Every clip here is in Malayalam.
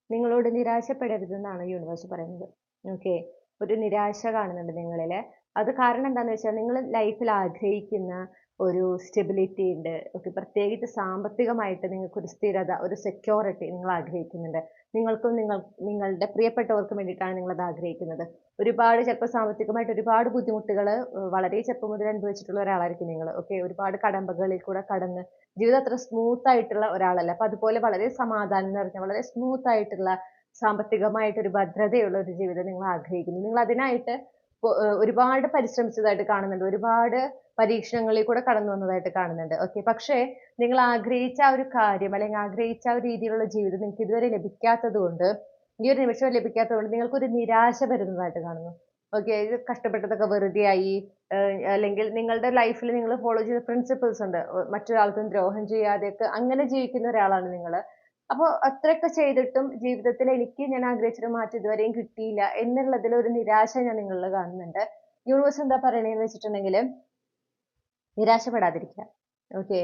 നിങ്ങളോട് നിരാശപ്പെടരുതെന്നാണ് യൂണിവേഴ്സ് പറയുന്നത്. ഓക്കെ. ഒരു നിരാശ കാണുന്നുണ്ട് നിങ്ങളില്. അത് കാരണം എന്താന്ന് വെച്ചാൽ നിങ്ങൾ ലൈഫിൽ ആഗ്രഹിക്കുന്ന ഒരു സ്റ്റെബിലിറ്റി ഉണ്ട്. ഓക്കെ. പ്രത്യേകിച്ച് സാമ്പത്തികമായിട്ട് നിങ്ങൾക്കൊരു സ്ഥിരത, ഒരു സെക്യൂരിറ്റി നിങ്ങൾ ആഗ്രഹിക്കുന്നുണ്ട്. നിങ്ങൾക്കും നിങ്ങളുടെ പ്രിയപ്പെട്ടവർക്കും വേണ്ടിയിട്ടാണ് നിങ്ങളത് ആഗ്രഹിക്കുന്നത്. ഒരുപാട് ചിലപ്പോൾ സാമ്പത്തികമായിട്ട് ഒരുപാട് ബുദ്ധിമുട്ടുകള് വളരെ ചെറുപ്പം മുതൽ അനുഭവിച്ചിട്ടുള്ള ഒരാളായിരിക്കും നിങ്ങള്. ഓക്കെ. ഒരുപാട് കടമ്പകളിൽ കൂടെ കടന്ന് ജീവിതം അത്ര സ്മൂത്ത് ആയിട്ടുള്ള ഒരാളല്ല. അപ്പൊ അതുപോലെ വളരെ സമാധാനം നിറഞ്ഞ, വളരെ സ്മൂത്ത് ആയിട്ടുള്ള സാമ്പത്തികമായിട്ട് ഒരു ഭദ്രതയുള്ള ഒരു ജീവിതം നിങ്ങൾ ആഗ്രഹിക്കുന്നു. നിങ്ങൾ അതിനായിട്ട് ഒരുപാട് പരിശ്രമിച്ചതായിട്ട് കാണുന്നുണ്ട്. ഒരുപാട് പരീക്ഷണങ്ങളിൽ കൂടെ കടന്നു വന്നതായിട്ട് കാണുന്നുണ്ട്. ഓക്കെ. പക്ഷേ നിങ്ങൾ ആഗ്രഹിച്ച ആ ഒരു കാര്യം അല്ലെങ്കിൽ ആഗ്രഹിച്ച ആ ഒരു രീതിയിലുള്ള ജീവിതം നിങ്ങൾക്ക് ഇതുവരെ ലഭിക്കാത്തത് കൊണ്ട്, ഈ ഒരു നിമിഷം ലഭിക്കാത്തത് കൊണ്ട് നിങ്ങൾക്കൊരു നിരാശ വരുന്നതായിട്ട് കാണുന്നു. ഓക്കെ. ഇത് കഷ്ടപ്പെട്ടതൊക്കെ വെറുതെയായി. അല്ലെങ്കിൽ നിങ്ങളുടെ ലൈഫിൽ നിങ്ങൾ ഫോളോ ചെയ്ത പ്രിൻസിപ്പിൾസ് ഉണ്ട്. മറ്റൊരാൾക്കും ദ്രോഹം ചെയ്യാതെയൊക്കെ അങ്ങനെ ജീവിക്കുന്ന ഒരാളാണ് നിങ്ങള്. അപ്പൊ അത്രയൊക്കെ ചെയ്തിട്ടും ജീവിതത്തിൽ എനിക്ക് ഞാൻ ആഗ്രഹിച്ചൊരു മാറ്റം ഇതുവരെയും കിട്ടിയില്ല എന്നുള്ളതിൽ ഒരു നിരാശ ഞാൻ നിങ്ങളിൽ കാണുന്നുണ്ട്. യൂണിവേഴ്സ് എന്താ പറയണേന്ന് വെച്ചിട്ടുണ്ടെങ്കില് നിരാശപ്പെടാതിരിക്കുക. ഓക്കെ.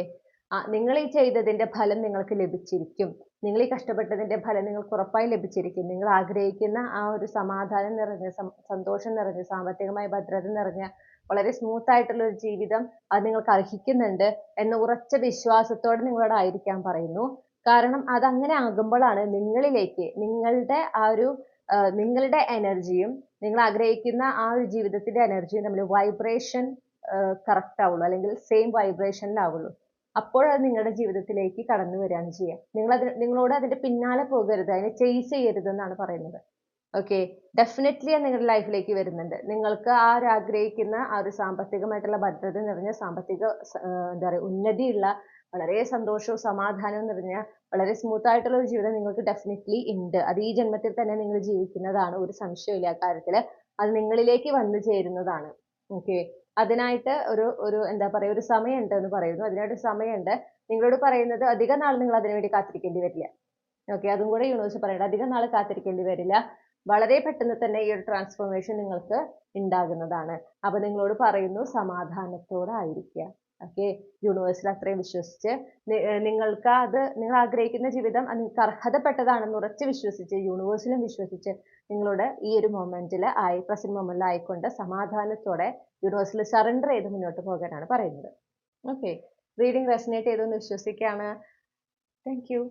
നിങ്ങൾ ഈ ചെയ്തതിന്റെ ഫലം നിങ്ങൾക്ക് ലഭിച്ചിരിക്കും. നിങ്ങൾ ഈ കഷ്ടപ്പെട്ടതിന്റെ ഫലം നിങ്ങൾക്ക് ഉറപ്പായും ലഭിച്ചിരിക്കും. നിങ്ങൾ ആഗ്രഹിക്കുന്ന ആ ഒരു സമാധാനം നിറഞ്ഞ, സന്തോഷം നിറഞ്ഞ, സാമ്പത്തികമായ ഭദ്രത നിറഞ്ഞ, വളരെ സ്മൂത്ത് ആയിട്ടുള്ള ഒരു ജീവിതം അത് നിങ്ങൾക്ക് അർഹിക്കുന്നുണ്ട് എന്ന ഉറച്ച വിശ്വാസത്തോടെ നിങ്ങളോട് ആയിരിക്കാൻ പറയുന്നു. കാരണം അതങ്ങനെ ആകുമ്പോഴാണ് നിങ്ങളിലേക്ക് നിങ്ങളുടെ ആ ഒരു നിങ്ങളുടെ എനർജിയും നിങ്ങൾ ആഗ്രഹിക്കുന്ന ആ ഒരു ജീവിതത്തിന്റെ എനർജിയും തമ്മിൽ വൈബ്രേഷൻ കറക്റ്റ് ആവുള്ളൂ. അല്ലെങ്കിൽ സെയിം വൈബ്രേഷനിലാവുള്ളൂ. അപ്പോഴത് നിങ്ങളുടെ ജീവിതത്തിലേക്ക് കടന്നു വരികയാണ് ചെയ്യുക. നിങ്ങളോട് അതിന്റെ പിന്നാലെ പോകരുത്. അതിനെ ചേസ് ചെയ്യരുതെന്നാണ് പറയുന്നത്. ഓക്കെ. ഡെഫിനറ്റ്ലി അത് നിങ്ങളുടെ ലൈഫിലേക്ക് വരുന്നുണ്ട്. നിങ്ങൾക്ക് ആ ഒരു ആഗ്രഹിക്കുന്ന ആ ഒരു സാമ്പത്തികമായിട്ടുള്ള ഭദ്രത നിറഞ്ഞ സാമ്പത്തിക എന്താ പറയുക ഉന്നതിയുള്ള വളരെ സന്തോഷവും സമാധാനവും നിറഞ്ഞ വളരെ സ്മൂത്ത് ആയിട്ടുള്ള ഒരു ജീവിതം നിങ്ങൾക്ക് ഡെഫിനറ്റ്ലി ഉണ്ട്. അത് ഈ ജന്മത്തിൽ തന്നെ നിങ്ങൾ ജീവിക്കുന്നതാണ്. ഒരു സംശയവുമില്ല അക്കാര്യത്തില്. അത് നിങ്ങളിലേക്ക് വന്നു ചേരുന്നതാണ്. ഓക്കെ. അതിനായിട്ട് ഒരു ഒരു എന്താ പറയാ ഒരു സമയമുണ്ട് എന്ന് പറയുന്നു. അതിനായിട്ട് സമയമുണ്ട്. നിങ്ങളോട് പറയുന്നത് അധികം നാൾ നിങ്ങൾ അതിനു വേണ്ടി കാത്തിരിക്കേണ്ടി വരില്ല. ഓക്കെ. അതും കൂടെ യൂണിവേഴ്സ് പറയുന്നുണ്ട്. അധികം നാൾ കാത്തിരിക്കേണ്ടി വരില്ല. വളരെ പെട്ടെന്ന് തന്നെ ഈ ഒരു ട്രാൻസ്ഫോർമേഷൻ നിങ്ങൾക്ക് ഉണ്ടാകുന്നതാണ്. അപ്പൊ നിങ്ങളോട് പറയുന്നു സമാധാനത്തോടെ ആയിരിക്കുക. ഓക്കെ. യൂണിവേഴ്സിൽ അത്രയും വിശ്വസിച്ച് നിങ്ങൾക്ക് അത് നിങ്ങൾ ആഗ്രഹിക്കുന്ന ജീവിതം അത് നിങ്ങൾക്ക് അർഹതപ്പെട്ടതാണെന്ന് ഉറച്ച് വിശ്വസിച്ച് യൂണിവേഴ്സിലും വിശ്വസിച്ച് നിങ്ങളോട് ഈ ഒരു മൊമെന്റിൽ പ്രസന്റ് മൊമെന്റിൽ ആയിക്കൊണ്ട് സമാധാനത്തോടെ യൂണിവേഴ്സിൽ സറണ്ടർ ചെയ്ത് മുന്നോട്ട് പോകാനാണ് പറയുന്നത്. ഓക്കെ. റീഡിംഗ് റെസനേറ്റ് ചെയ്തു എന്ന് വിശ്വസിക്കുകയാണ്. Thank you.